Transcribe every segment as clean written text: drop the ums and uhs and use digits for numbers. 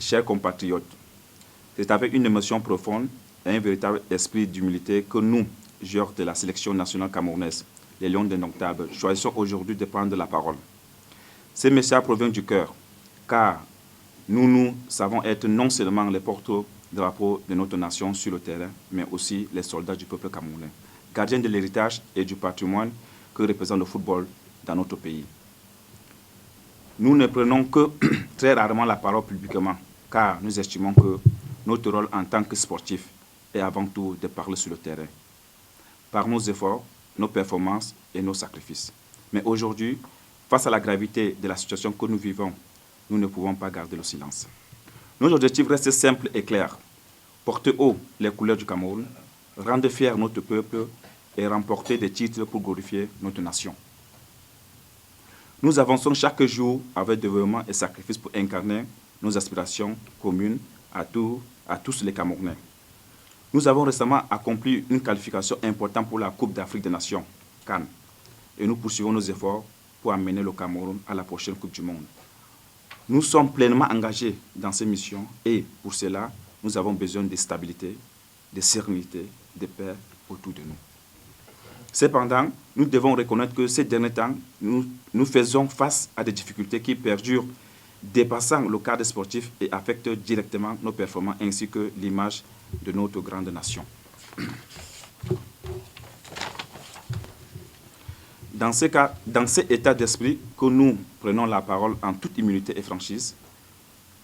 chers compatriotes, c'est avec une émotion profonde et un véritable esprit d'humilité que nous, joueurs de la sélection nationale camerounaise, les Lions d'Indomptable, choisissons aujourd'hui de prendre la parole. Ce message provient du cœur, car nous savons être non seulement les porte-drapeaux de notre nation sur le terrain, mais aussi les soldats du peuple camerounais, gardiens de l'héritage et du patrimoine que représente le football dans notre pays. Nous ne prenons que très rarement la parole publiquement, car nous estimons que notre rôle en tant que sportif est avant tout de parler sur le terrain, par nos efforts, nos performances et nos sacrifices. Mais aujourd'hui, face à la gravité de la situation que nous vivons, nous ne pouvons pas garder le silence. Nos objectifs restent simples et clairs. Porter haut les couleurs du Cameroun, rendre fier notre peuple et remporter des titres pour glorifier notre nation. Nous avançons chaque jour avec dévouement et sacrifice pour incarner nos aspirations communes à tous les Camerounais. Nous avons récemment accompli une qualification importante pour la Coupe d'Afrique des Nations, CAN, et nous poursuivons nos efforts pour amener le Cameroun à la prochaine Coupe du Monde. Nous sommes pleinement engagés dans ces missions et pour cela, nous avons besoin de stabilité, de sérénité, de paix autour de nous. Cependant, nous devons reconnaître que ces derniers temps, nous faisons face à des difficultés qui perdurent, dépassant le cadre sportif et affectent directement nos performances ainsi que l'image de notre grande nation. Dans cet état d'esprit que nous prenons la parole en toute humilité et franchise,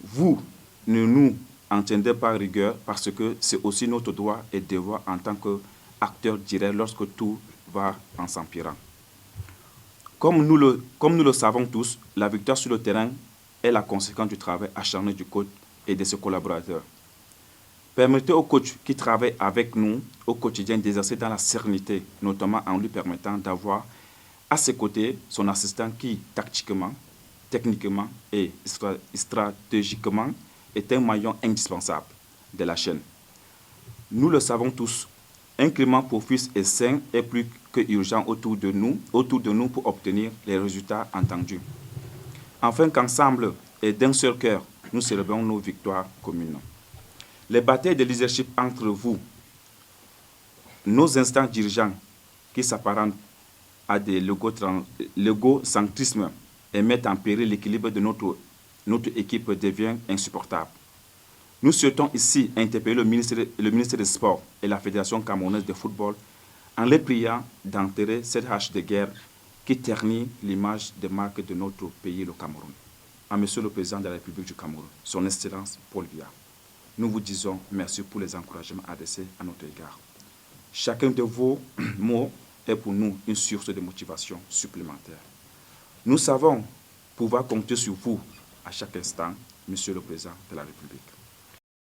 vous ne nous entendez pas rigueur parce que c'est aussi notre droit et devoir en tant qu'acteurs directs lorsque tout va en s'empirant. Comme nous le savons tous, la victoire sur le terrain est la conséquence du travail acharné du coach et de ses collaborateurs. Permettez au coach qui travaille avec nous au quotidien d'exercer dans la sérénité, notamment en lui permettant d'avoir à ses côtés son assistant qui, tactiquement, techniquement et stratégiquement, est un maillon indispensable de la chaîne. Nous le savons tous, un climat propice et sain est plus que urgent autour de nous pour obtenir les résultats entendus. Afin qu'ensemble et d'un seul cœur, nous célébrons nos victoires communes. Les batailles de leadership entre vous, nos instants dirigeants qui s'apparentent à des l'égocentrisme et mettent en péril l'équilibre de notre équipe devient insupportable. Nous souhaitons ici interpeller le ministre des Sports et la Fédération camerounaise de football en les priant d'enterrer cette hache de guerre qui ternit l'image de marque de notre pays, le Cameroun. À Monsieur le Président de la République du Cameroun, Son Excellence Paul Biya, nous vous disons merci pour les encouragements adressés à notre égard. Chacun de vos mots est pour nous une source de motivation supplémentaire. Nous savons pouvoir compter sur vous à chaque instant, Monsieur le Président de la République.